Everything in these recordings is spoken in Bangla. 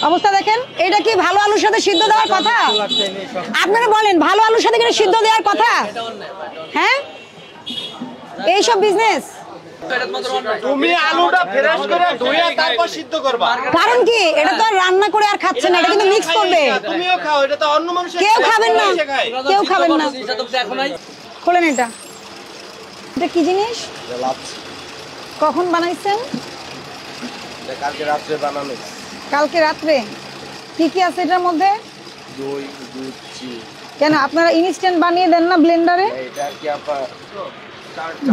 অবস্থা দেখেন, এটা কি ভালো আলুর সাথে সিদ্ধ দেওয়ার কথা? আপনারা বলেন, ভালো আলুর সাথে কি সিদ্ধ দেওয়ার কথা? হ্যাঁ, এইসব বিজনেস। তুমি আলুটা ফ্রেশ করে ধুয়ে তারপর সিদ্ধ করবা। কারণ কি, এটা তো রান্না করে আর খাচ্ছে না, এটা কিন্তু মিক্স করবে। তুমিও খাও, এটা তো অন্য মানুষ কেউ খাবেন না, কেউ খাবেন না। খোলেন এটা, এটা কি জিনিস? কখন বানাইছেন? কালকে রাত্রে বানানো। কালকে রাত্রে? কি কি আছে এটার মধ্যে? দই, দুধ, চিনি। কেন আপনারা ইনস্ট্যান্ট বানিয়ে দেন না ব্লেন্ডারে? এটা কি আপা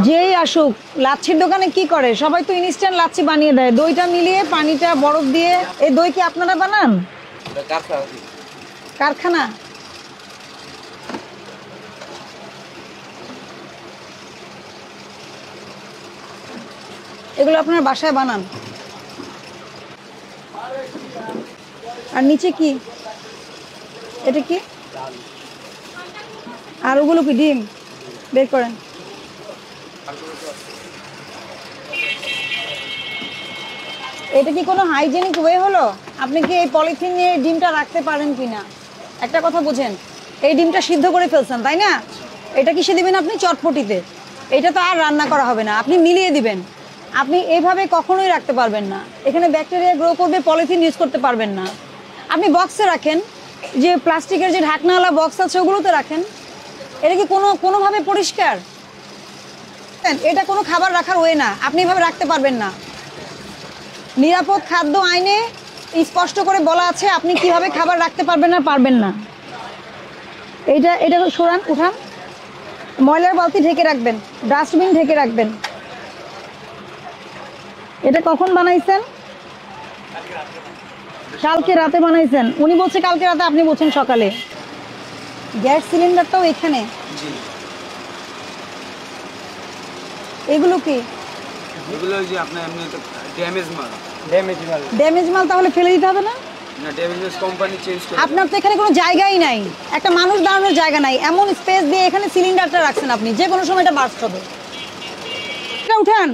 যেই আসুক, লাচ্ছির দোকানে কি করে, সবাই তো ইনস্ট্যান্ট লাচ্ছি বানিয়ে দেয়, দইটা মিলিয়ে পানিটা বরফ দিয়ে। এই দই কি আপনারা বানান? কারখানা? এগুলো আপনারা বাসায় বানান? আর নিচে কি, এটা কি? আর ওগুলো কি ডিম? বের করেন। এটা কি কোনো হাইজেনিক ওয়ে হলো? আপনি কি এই পলিথিন নিয়ে ডিমটা রাখতে পারেন কিনা? একটা কথা বুঝেন, এই ডিমটা সিদ্ধ করে ফেলছেন তাই না? এটা কিসে দিবেন আপনি? চটপটিতে। এটা তো আর রান্না করা হবে না, আপনি মিলিয়ে দিবেন। আপনি এইভাবে কখনোই রাখতে পারবেন না, এখানে ব্যাকটেরিয়া গ্রো করবে, পলিথিন ইউজ করতে পারবেন না। আপনি বক্সে রাখেন, যে প্লাস্টিকের যে ঢাকনাওয়ালা বক্স আছে ওগুলোতে রাখেন। এটা কি কোনোভাবে পরিষ্কার? এটা কোনো খাবার রাখার ওয়ে না, আপনি এভাবে রাখতে পারবেন না। নিরাপদ খাদ্য আইনে স্পষ্ট করে বলা আছে আপনি কিভাবে খাবার রাখতে পারবেন না পারবেন না। এটা সরান, উঠান। ময়লার বালতি ঢেকে রাখবেন, ডাস্টবিন ঢেকে রাখবেন। এটা কখন বানাইছেন? কালকে রাতে বানাইছেন। উনি বলছে কালকে রাতে, আপনি বলছেন সকালে। গ্যাস সিলিন্ডারটাও এখানে। এগুলো কি? এগুলো যে আপনি এমনি ড্যামেজ মাল। ড্যামেজ মাল তাহলে ফেলে দিতে হবে না? না, ড্যামেজ কোম্পানি চেঞ্জ করে। আপনার তো এখানে কোনো জায়গাই নাই, একটা মানুষ দাঁড়ানোর জায়গা নাই, এমন স্পেস দিয়ে এখানে সিলিন্ডারটা রাখছেন আপনি, যে কোনো সময় এটা বার্স্ট হবে। এটা উঠান।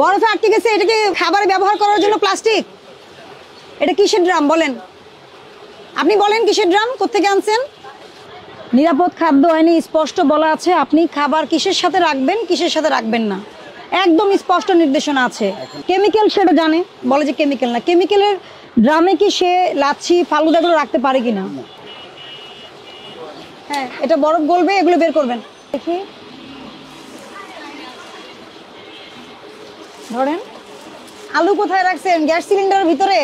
বরফে আটকে গেছে। এটা কি খাবারে ব্যবহার করার জন্য প্লাস্টিক? এটা কিসের ড্রাম বলেন? আপনি বলেন কিসের ড্রাম, কোত্থেকে আনছেন? নিরাপদ খাদ্য আইনে স্পষ্ট বলা আছে আপনি খাবার কিসের সাথে রাখবেন, কিসের সাথে রাখবেন না, একদম স্পষ্ট নির্দেশনা আছে। কেমিক্যাল সেটা জানে, বলে যে কেমিক্যাল না। কেমিক্যালের ড্রামে কি সে লাচ্ছি ফালুদাগুলো রাখতে পারে কিনা? হ্যাঁ, এটা বরফ গলবে, এগুলো বের করবেন। দেখি, ধরেন। আলু কোথায় রাখছেন? গ্যাস সিলিন্ডারের ভিতরে।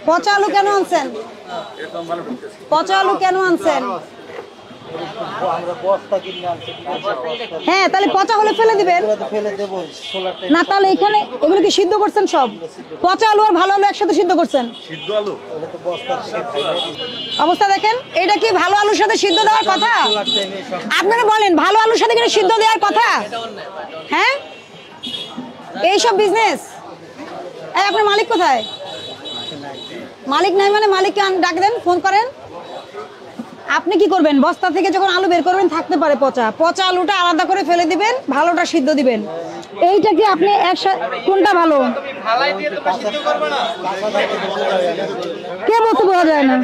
পচা আলু কেন আনছেন? পচা আলু কেন আনছেন? হ্যাঁ, তাহলে পচা হলে ফেলে দিবেন না। তাহলে এখানে এগুলো কি সিদ্ধ করছেন? সব পচা আলু আর ভালো আলু একসাথে সিদ্ধ করছেন? অবস্থা দেখেন, এটা কি ভালো আলুর সাথে সিদ্ধ দেওয়ার কথা? আপনারা বলেন, ভালো আলুর সাথে কি সিদ্ধ দেওয়ার কথা? হ্যাঁ, এইসব বিজনেস। আপনার মালিক কোথায়? মালিক নাই মানে মালিককে ডাক দেন, ফোন করেন। আপনি কি করবেন? বস্তা থেকে যখন আলু বের করবেন থাকতে পারে পচা, পচা আলুটা আলাদা করে ফেলে দিবেন, ভালোটা সিদ্ধ দিবেন। এইটা কি আপনি কোনটা ভালো? কে বলতে বোঝা যায় না?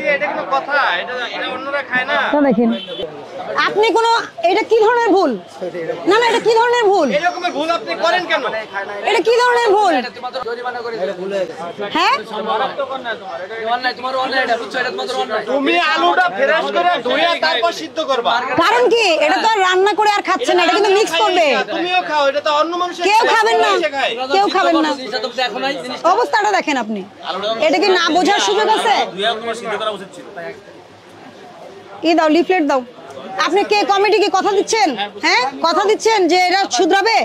দেখেন আপনি কোনো, এটা কি ধরনের ভুল? না না, এটা কি ধরনের ভুল? এটা কি ধরনের ভুল? হ্যাঁ, তুমি আলুটা ফ্রেশ করে ধুয়ে তারপর সিদ্ধ করবা। কারণ কি, এটা তো আর রান্না করে আর খাচ্ছে না, এটা কিন্তু মিক্স করবে। তুমিও খাও, এটা তো অন্য মানুষ কেউ খাবেন না, কেউ খাবেন না। অবস্থাটা দেখেন আপনি, এটা কি না বোঝার সুযোগ আছে? কি দাও, লিফলেট দাও। আপনি কে কমিটিকে কথা দিচ্ছেন? হ্যাঁ, কথা দিচ্ছেন যে এটা শুধরাবে?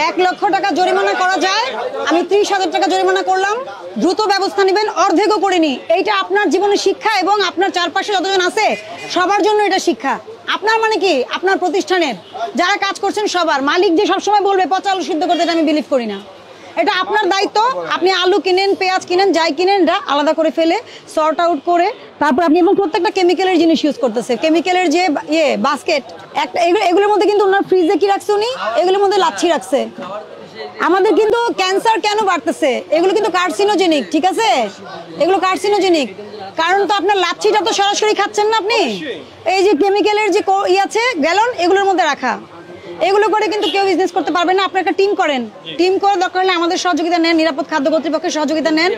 1 লক্ষ টাকা জরিমানা করা যায়, আমি 30,000 টাকা জরিমানা করলাম। দ্রুত ব্যবস্থা নেবেন, অর্ধেকও করিনি। এইটা আপনার জীবনের শিক্ষা এবং আপনার চারপাশে যতজন আছে সবার জন্য এটা শিক্ষা। আপনার মানে কি, আপনার প্রতিষ্ঠানের যারা কাজ করছেন সবার। মালিক যে সবসময় বলবে পচা আলু সিদ্ধ করতে, এটা আমি বিলিভ করি না। এটা আপনার দায়িত্ব। আপনি আলু কিনেন, পেঁয়াজ কিনেন, যাই কিনেন, এটা আলাদা করে ফেলে সর্ট আউট করে তারপর আপনি, এবং প্রত্যেকটা কেমিক্যালের জিনিস ইউজ করতেছে। কেমিক্যালের যে বাস্কেট একটা, এগুলোর মধ্যে কিন্তু ওনার ফ্রিজে কি রাখছে উনি? এগুলোর মধ্যে লাচ্ছি রাখছে। আমাদের কিন্তু ক্যান্সার কেন বাড়তেছে, এগুলো কিন্তু কার্সিনোজেনিক, ঠিক আছে, এগুলো কার্সিনোজেনিক। কারণ তো আপনার লাচ্ছিটা তো সরাসরি খাচ্ছেন না আপনি, এই যে কেমিক্যালের যে আছে গ্যালন এগুলোর মধ্যে রাখা, এগুলো করে কিন্তু কেউ বিজনেস করতে পারবে না। আপনি একটা টিম করেন, টিম করে দরকার হলে আমাদের সহযোগিতা নেন, নিরাপদ খাদ্য কর্তৃপক্ষের সহযোগিতা নেন।